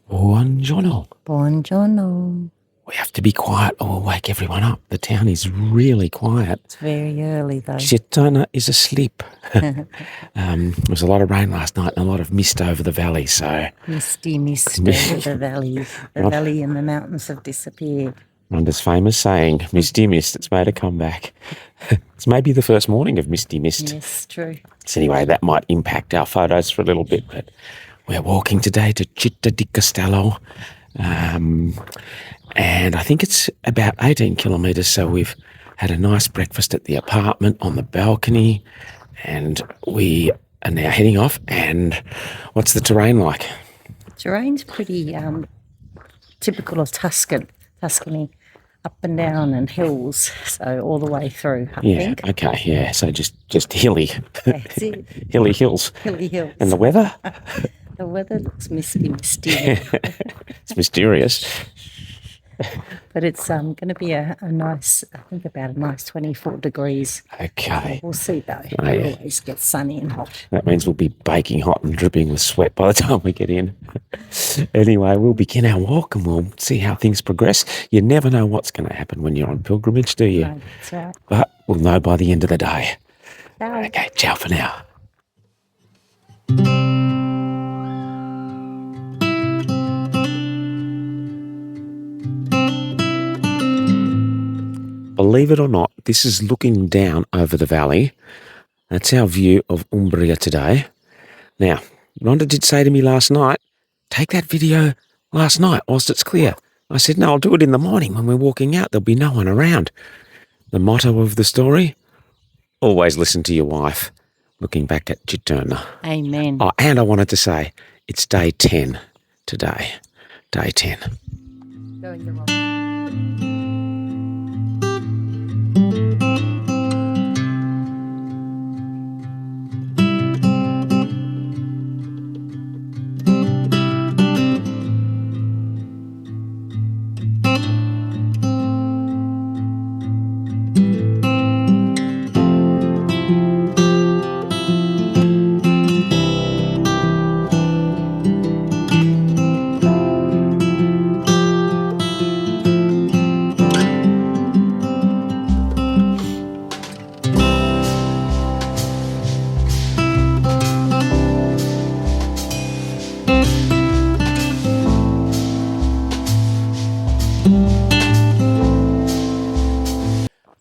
Buongiorno. Buongiorno. We have to be quiet or we'll wake everyone up. The town is really quiet. It's very early though. Citerna is asleep. There was a lot of rain last night and a lot of mist over the valley, so... Misty mist over the valley. The valley and the mountains have disappeared. Rhonda's famous saying, misty mist, it's made a comeback. It's maybe the first morning of misty mist. Yes, true. So anyway, that might impact our photos for a little bit, but we're walking today to Citta di Castello. And I think it's about 18 kilometres, so we've had a nice breakfast at the apartment on the balcony, and we are now heading off. And what's the terrain like? Terrain's pretty typical of Tuscany, up and down and hills, so all the way through, I think. Okay, yeah, so just hilly. That's it. Hilly hills. Hilly hills. And the weather? The weather looks misty. It's mysterious. But it's going to be a nice, I think about a nice 24 degrees. Okay. We'll see though. Oh, yeah. It always gets sunny and hot. That means we'll be baking hot and dripping with sweat by the time we get in. Anyway, we'll begin our walk and we'll see how things progress. You never know what's going to happen when you're on pilgrimage, do you? No, that's right. But we'll know by the end of the day. Ciao. Okay, ciao for now. Believe it or not, this is looking down over the valley. That's our view of Umbria today. Now, Rhonda did say to me last night, take that video last night whilst it's clear. I said, no, I'll do it in the morning when we're walking out. There'll be no one around. The motto of the story, always listen to your wife. Looking back at Citerna. Amen. Oh, and I wanted to say, it's day 10 today. Day 10. Going the wrong.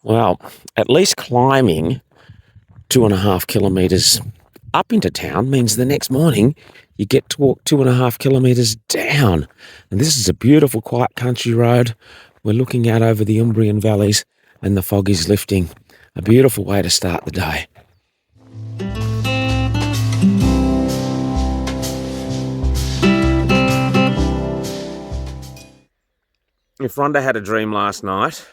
Well, at least climbing 2.5 kilometres up into town means the next morning you get to walk 2.5 kilometres down. And this is a beautiful, quiet country road. We're looking out over the Umbrian valleys and the fog is lifting. A beautiful way to start the day. If Rhonda had a dream last night,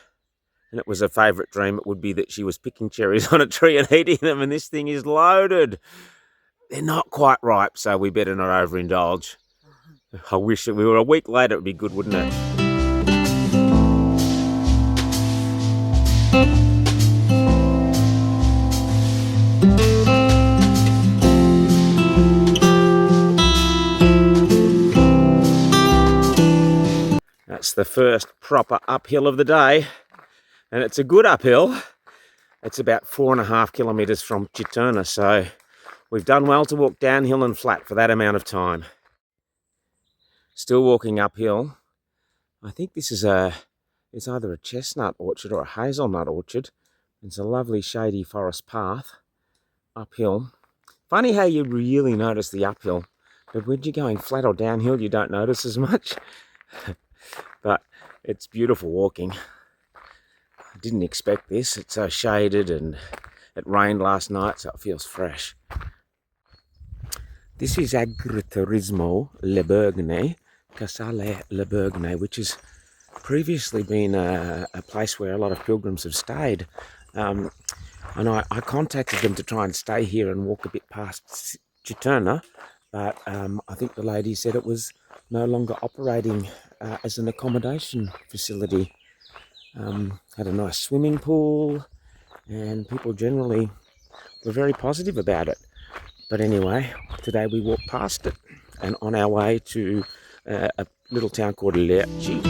and it was her favourite dream, it would be that she was picking cherries on a tree and eating them, and this thing is loaded. They're not quite ripe, so we better not overindulge. I wish that we were a week later, it would be good, wouldn't it? That's the first proper uphill of the day. And it's a good uphill. It's about 4.5 kilometres from Citerna, so we've done well to walk downhill and flat for that amount of time. Still walking uphill. I think this is it's either a chestnut orchard or a hazelnut orchard. It's a lovely shady forest path uphill. Funny how you really notice the uphill, but when you're going flat or downhill, you don't notice as much. But it's beautiful walking. I didn't expect this. It's so shaded and it rained last night, so it feels fresh. This is Agriturismo Le Bergne, Casale Le Bergne, which has previously been a place where a lot of pilgrims have stayed. And I contacted them to try and stay here and walk a bit past Citerna, but I think the lady said it was no longer operating as an accommodation facility. Had a nice swimming pool, and people generally were very positive about it. But anyway, today we walked past it and on our way to a little town called Lerchi.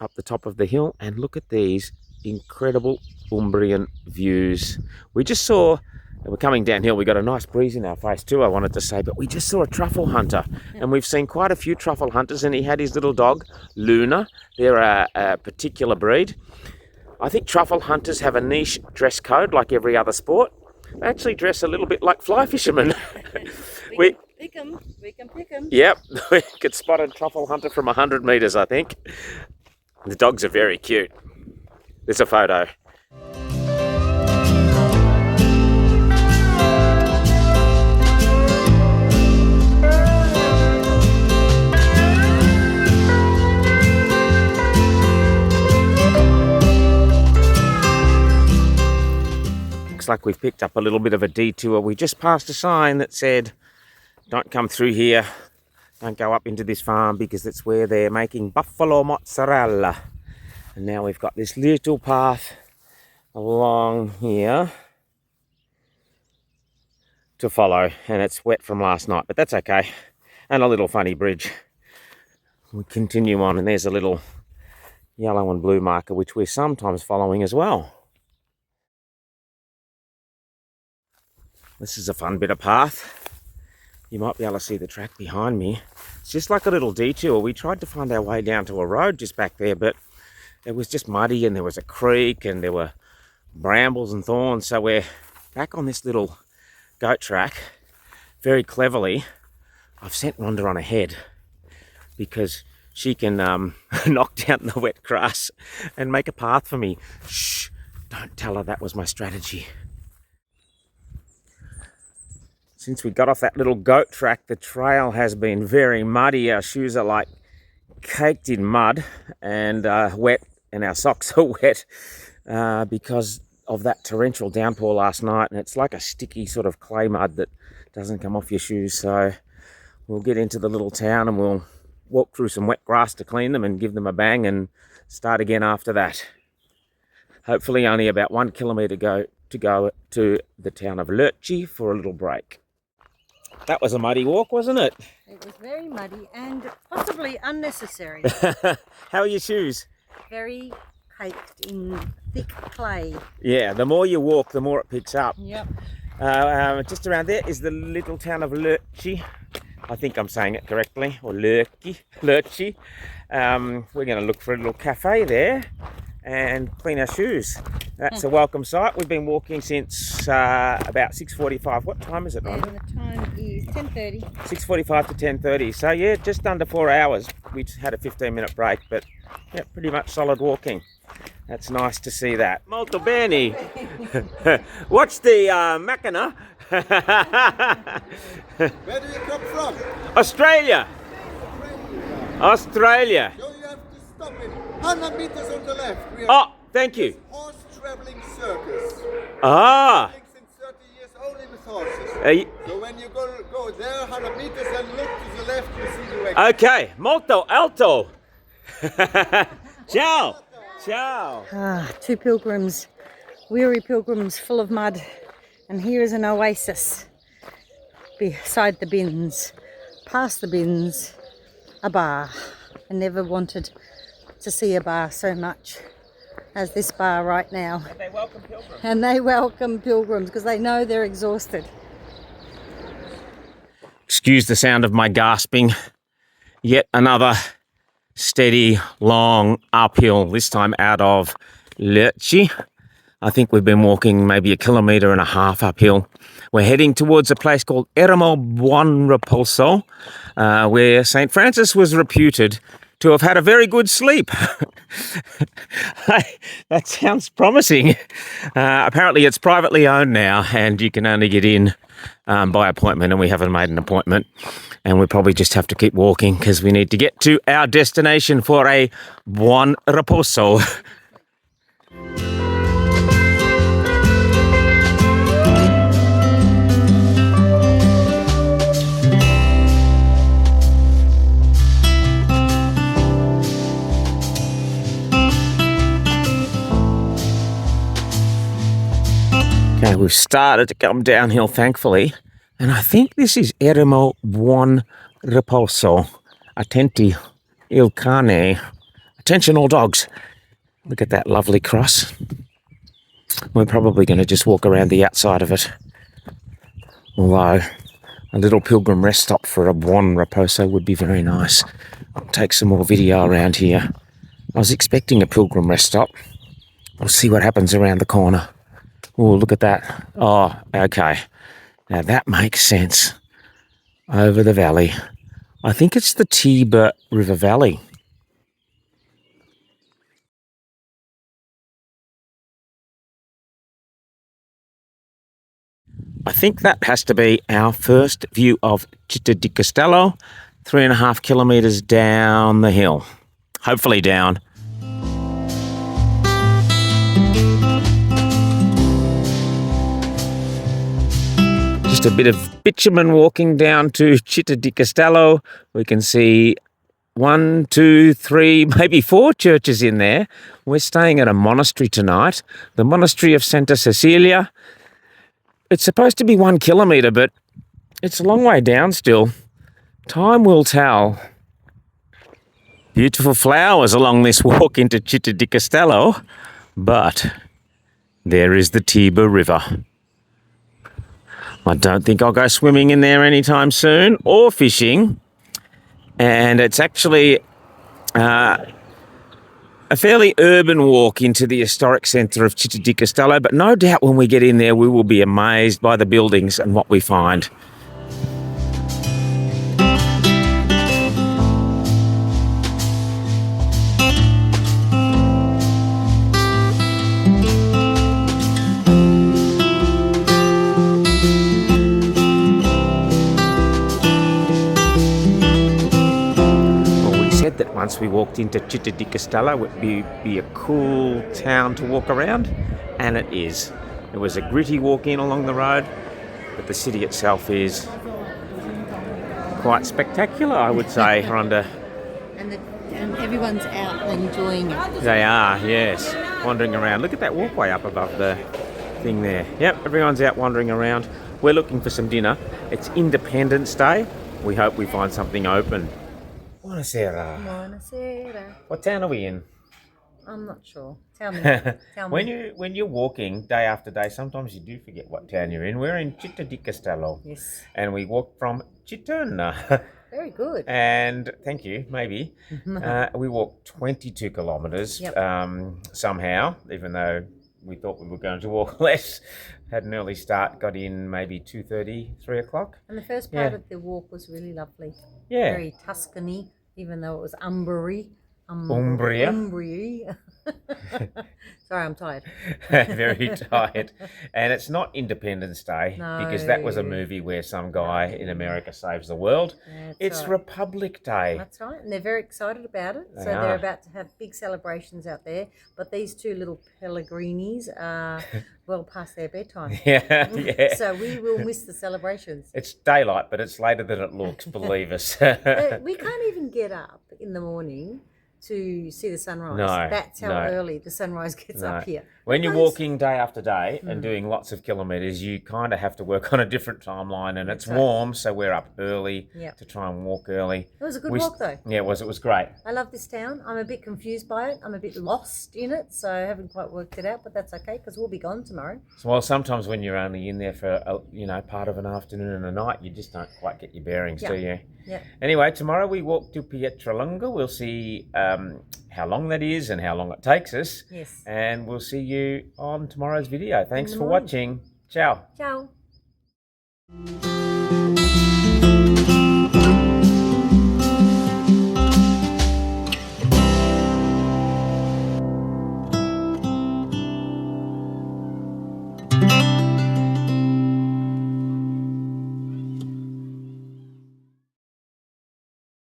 Up the top of the hill, and look at these incredible Umbrian views. We just saw, we're coming downhill, we got a nice breeze in our face too, I wanted to say, but we just saw a truffle hunter, and we've seen quite a few truffle hunters, and he had his little dog, Luna. They're a particular breed. I think truffle hunters have a niche dress code like every other sport. They actually dress a little bit like fly fishermen. We can pick them. Yep, we could spot a truffle hunter from 100 metres, I think. The dogs are very cute. There's a photo. Looks like we've picked up a little bit of a detour. We just passed a sign that said, don't come through here. Don't go up into this farm because it's where they're making buffalo mozzarella. And now we've got this little path along here to follow, and it's wet from last night, but that's okay. And a little funny bridge. We continue on, and there's a little yellow and blue marker which we're sometimes following as well. This is a fun bit of path. You might be able to see the track behind me. It's just like a little detour. We tried to find our way down to a road just back there, but it was just muddy, and there was a creek, and there were brambles and thorns. So we're back on this little goat track. Very cleverly, I've sent Rhonda on ahead because she can knock down the wet grass and make a path for me. Shh, don't tell her that was my strategy. Since we got off that little goat track, the trail has been very muddy. Our shoes are like caked in mud and wet, and our socks are wet because of that torrential downpour last night. And it's like a sticky sort of clay mud that doesn't come off your shoes. So we'll get into the little town and we'll walk through some wet grass to clean them and give them a bang and start again after that. Hopefully only about 1 kilometre to go to the town of Lerchi for a little break. That was a muddy walk, wasn't it? It was very muddy and possibly unnecessary. How are your shoes? Very caked in thick clay. Yeah, the more you walk, the more it picks up. Yep. Just around there is the little town of Lerchi. I think I'm saying it correctly, or Lerchi. We're going to look for a little cafe there and clean our shoes. That's a welcome sight. We've been walking since about 6:45. What time is it, Rhonda? And the time is 10:30. 6:45 to 10:30. So yeah, just under 4 hours. We just had a 15-minute break, but yeah, pretty much solid walking. That's nice to see that. Molto bene. Watch the macchina. Where do you come from? Australia. Australia. So you have to stop it. 100 meters on the left. We Oh, thank you. horse traveling circus. Ah. Things in 30 years only with horses. Uh, So when you go there 100 meters and look to the left, you see the way. Okay, molto alto. Ciao. Ciao. Two pilgrims, weary pilgrims full of mud, and here is an oasis beside the bins, past the bins, a bar. I never wanted to see a bar so much as this bar right now. They welcome pilgrims. And they welcome pilgrims because they know they're exhausted. Excuse the sound of my gasping. Yet another steady, long uphill, this time out of Lerchi. I think we've been walking maybe 1.5 kilometres uphill. We're heading towards a place called Eremo Buon Repulso, where St. Francis was reputed to have had a very good sleep. That sounds promising. Apparently it's privately owned now, and you can only get in by appointment, and we haven't made an appointment. And we probably just have to keep walking because we need to get to our destination for a buon riposo. Okay, we've started to come downhill, thankfully, and I think this is Eremo Buon Riposo. Attenti il cane. Attention, all dogs. Look at that lovely cross. We're probably going to just walk around the outside of it. Although a little pilgrim rest stop for a Buon Riposo would be very nice. I'll take some more video around here. I was expecting a pilgrim rest stop. We'll see what happens around the corner. Oh, look at that. Oh, okay. Now that makes sense. Over the valley. I think it's the Tiber River Valley. I think that has to be our first view of Citta di Castello, 3.5 kilometres down the hill. Hopefully down. Just a bit of bitumen walking down to Citta di Castello. We can see 1, 2, 3, maybe 4 churches in there. We're staying at a monastery tonight, the Monastery of Santa Cecilia. It's supposed to be 1 kilometre, but it's a long way down still. Time will tell. Beautiful flowers along this walk into Citta di Castello, but there is the Tiber River. I don't think I'll go swimming in there anytime soon, or fishing. And it's actually a fairly urban walk into the historic centre of Citta di Castello, but no doubt when we get in there we will be amazed by the buildings and what we find. That once we walked into Citta di Castello it would be a cool town to walk around, and it is. It was a gritty walk in along the road, but the city itself is quite spectacular, I would say, Rhonda. And everyone's out enjoying it. They are, yes, wandering around. Look at that walkway up above the thing there. Yep, everyone's out wandering around. We're looking for some dinner. It's Independence Day. We hope we find something open. Buonasera. Buonasera. What town are we in? I'm not sure. Tell me. Tell me. When you're walking day after day, sometimes you do forget what town you're in. We're in Citta di Castello. Yes. And we walked from Citerna. Very good. And thank you, maybe. We walked 22 kilometres somehow, even though we thought we were going to walk less. Had an early start, got in maybe 2:30, 3 o'clock. And the first part of the walk was really lovely. Yeah. Very Tuscany, even though it was Umbria. Sorry, I'm tired. Very tired. And it's not Independence Day, No. because that was a movie where some guy in America saves the world. It's right. Republic Day. That's right, and they're very excited about it. They They're are. about to have big celebrations out there. But these two little Pellegrinis are well past their bedtime. Yeah. So we will miss the celebrations. It's daylight, but it's later than it looks, believe us. We can't even get up in the morning to see the sunrise. No, That's how early the sunrise gets up here. When you're walking day after day and doing lots of kilometres, you kind of have to work on a different timeline, and it's warm, so we're up early to try and walk early. It was a good walk, though. Yeah, it was. It was great. I love this town. I'm a bit confused by it. I'm a bit lost in it, so I haven't quite worked it out, but that's okay because we'll be gone tomorrow. Well, sometimes when you're only in there for part of an afternoon and a night, you just don't quite get your bearings, do you? Yeah. Anyway, tomorrow we walk to Pietralunga. We'll see how long that is and how long it takes us. Yes. And we'll see you on tomorrow's video. Thanks for morning. watching. Ciao. Ciao.